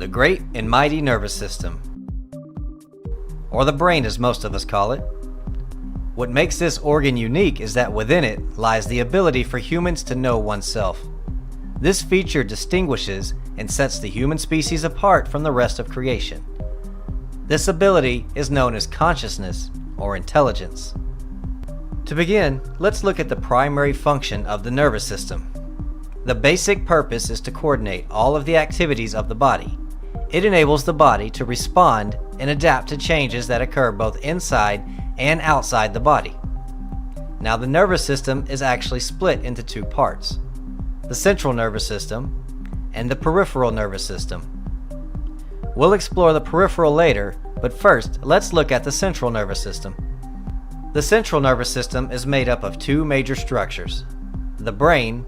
The great and mighty nervous system, or the brain as most of us call it. What makes this organ unique is that within it lies the ability for humans to know oneself. This feature distinguishes and sets the human species apart from the rest of creation. This ability is known as consciousness or intelligence. To begin, let's look at the primary function of the nervous system. The basic purpose is to coordinate all of the activities of the body. It enables the body to respond and adapt to changes that occur both inside and outside the body. Now, the nervous system is actually split into two parts: the central nervous system and the peripheral nervous system. We'll explore the peripheral later, but first, let's look at the central nervous system. The central nervous system is made up of two major structures: the brain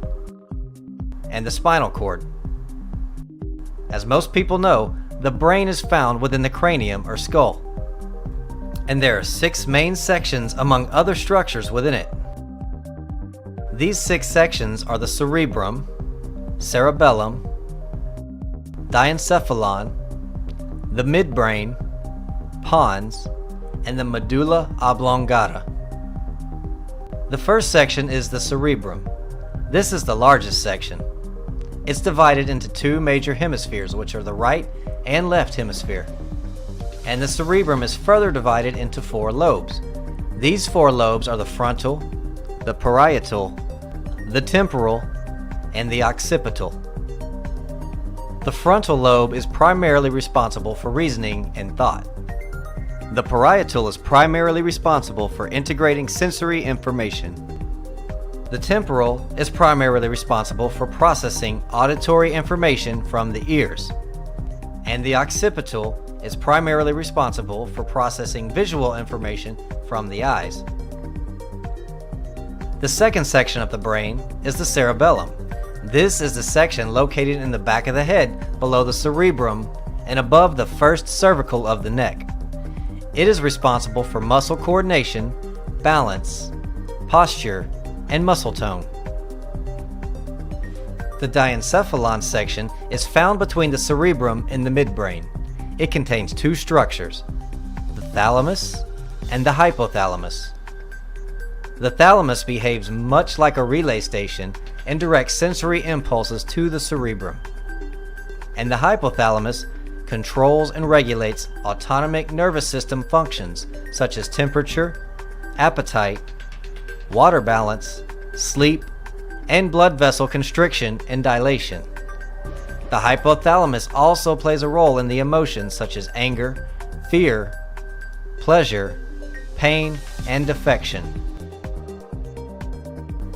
and the spinal cord. As most people know, the brain is found within the cranium or skull, and there are 6 main sections among other structures within it. These 6 sections are the cerebrum, cerebellum, diencephalon, the midbrain, pons, and the medulla oblongata. The first section is the cerebrum. This is the largest section. It's divided into 2 major hemispheres, which are the right and left hemisphere. And the cerebrum is further divided into 4 lobes. These 4 lobes are the frontal, the parietal, the temporal, and the occipital. The frontal lobe is primarily responsible for reasoning and thought. The parietal is primarily responsible for integrating sensory information. The temporal is primarily responsible for processing auditory information from the ears. And the occipital is primarily responsible for processing visual information from the eyes. The second section of the brain is the cerebellum. This is the section located in the back of the head, below the cerebrum, and above the first cervical of the neck. It is responsible for muscle coordination, balance, posture, and muscle tone. The diencephalon section is found between the cerebrum and the midbrain. It contains 2 structures: the thalamus and the hypothalamus. The thalamus behaves much like a relay station and directs sensory impulses to the cerebrum. And the hypothalamus controls and regulates autonomic nervous system functions such as temperature, appetite, water balance, sleep, and blood vessel constriction and dilation. The hypothalamus also plays a role in the emotions such as anger, fear, pleasure, pain, and affection.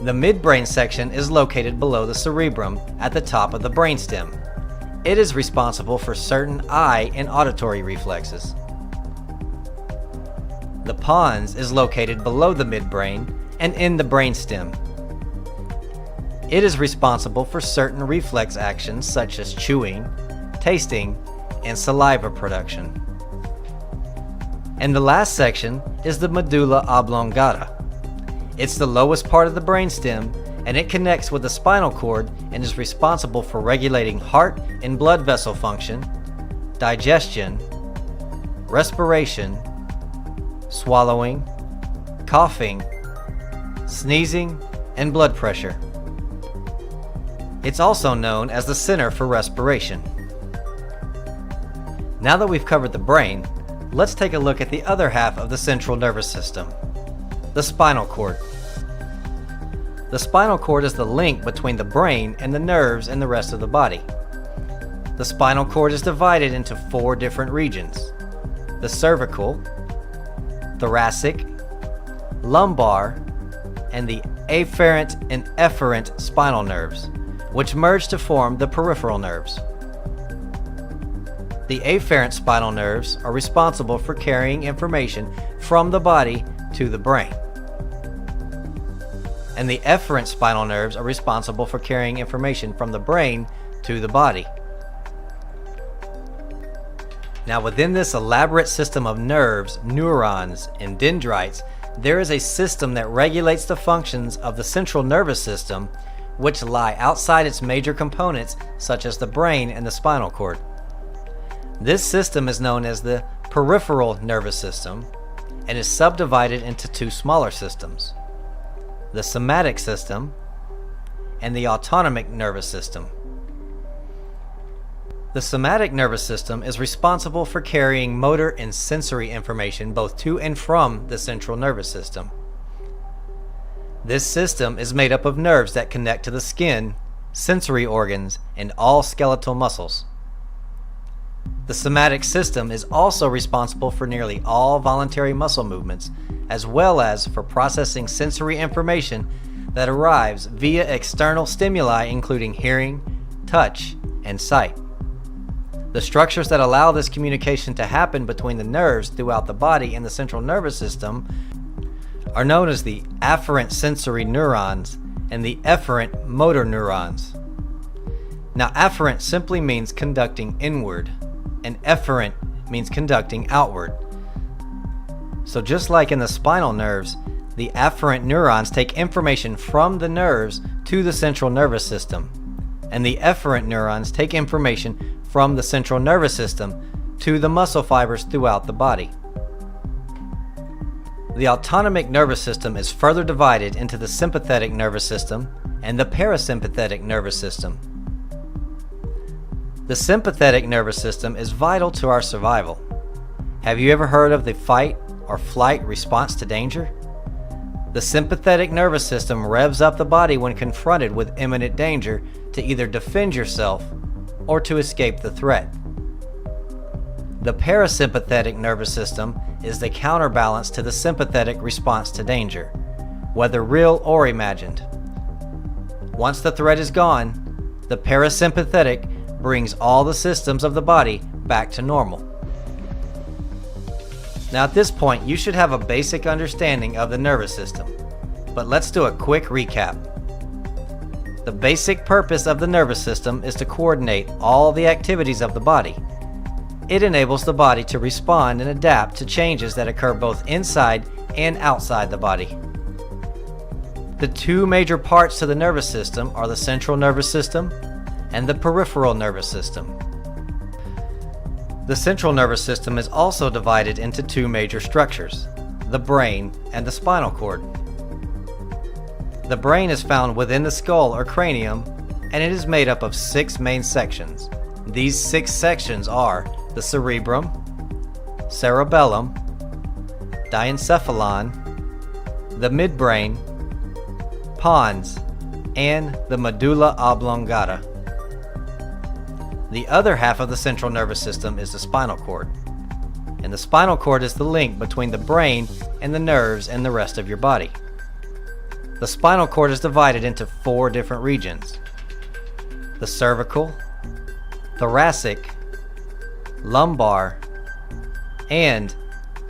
The midbrain section is located below the cerebrum at the top of the brainstem. It is responsible for certain eye and auditory reflexes. The pons is located below the midbrain and in the brainstem. It is responsible for certain reflex actions such as chewing, tasting, and saliva production. And the last section is the medulla oblongata. It's the lowest part of the brainstem, and it connects with the spinal cord and is responsible for regulating heart and blood vessel function, digestion, respiration, swallowing, coughing, sneezing, and blood pressure. It's also known as the center for respiration. Now that we've covered the brain, let's take a look at the other half of the central nervous system, the spinal cord. The spinal cord is the link between the brain and the nerves and the rest of the body. The spinal cord is divided into 4 different regions: the cervical, thoracic, lumbar, and the afferent and efferent spinal nerves, which merge to form the peripheral nerves. The afferent spinal nerves are responsible for carrying information from the body to the brain. And the efferent spinal nerves are responsible for carrying information from the brain to the body. Now, within this elaborate system of nerves, neurons, and dendrites, there is a system that regulates the functions of the central nervous system, which lie outside its major components such as the brain and the spinal cord. This system is known as the peripheral nervous system and is subdivided into two smaller systems, the somatic system and the autonomic nervous system. The somatic nervous system is responsible for carrying motor and sensory information both to and from the central nervous system. This system is made up of nerves that connect to the skin, sensory organs, and all skeletal muscles. The somatic system is also responsible for nearly all voluntary muscle movements, as well as for processing sensory information that arrives via external stimuli including hearing, touch, and sight. The structures that allow this communication to happen between the nerves throughout the body and the central nervous system are known as the afferent sensory neurons and the efferent motor neurons. Now, afferent simply means conducting inward, and efferent means conducting outward. So just like in the spinal nerves, the afferent neurons take information from the nerves to the central nervous system, and the efferent neurons take information from the central nervous system to the muscle fibers throughout the body. The autonomic nervous system is further divided into the sympathetic nervous system and the parasympathetic nervous system. The sympathetic nervous system is vital to our survival. Have you ever heard of the fight or flight response to danger? The sympathetic nervous system revs up the body when confronted with imminent danger to either defend yourself or to escape the threat. The parasympathetic nervous system is the counterbalance to the sympathetic response to danger, whether real or imagined. Once the threat is gone, the parasympathetic brings all the systems of the body back to normal. Now at this point, you should have a basic understanding of the nervous system, but let's do a quick recap. The basic purpose of the nervous system is to coordinate all the activities of the body. It enables the body to respond and adapt to changes that occur both inside and outside the body. The two major parts to the nervous system are the central nervous system and the peripheral nervous system. The central nervous system is also divided into two major structures, the brain and the spinal cord. The brain is found within the skull or cranium, and it is made up of 6 main sections. These 6 sections are the cerebrum, cerebellum, diencephalon, the midbrain, pons, and the medulla oblongata. The other half of the central nervous system is the spinal cord, and the spinal cord is the link between the brain and the nerves and the rest of your body. The spinal cord is divided into 4 different regions: the cervical, thoracic, lumbar, and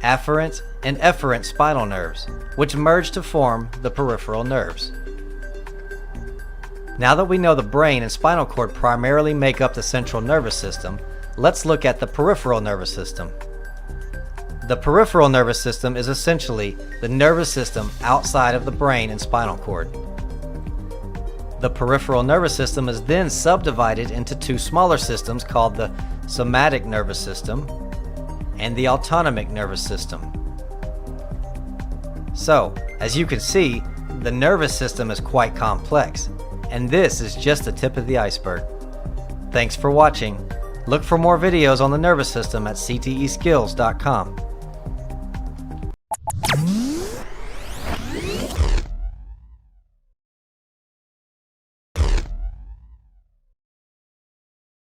afferent and efferent spinal nerves, which merge to form the peripheral nerves. Now that we know the brain and spinal cord primarily make up the central nervous system, let's look at the peripheral nervous system. The peripheral nervous system is essentially the nervous system outside of the brain and spinal cord. The peripheral nervous system is then subdivided into 2 smaller systems called the somatic nervous system and the autonomic nervous system. So, as you can see, the nervous system is quite complex, and this is just the tip of the iceberg. Thanks for watching. Look for more videos on the nervous system at cteskills.com.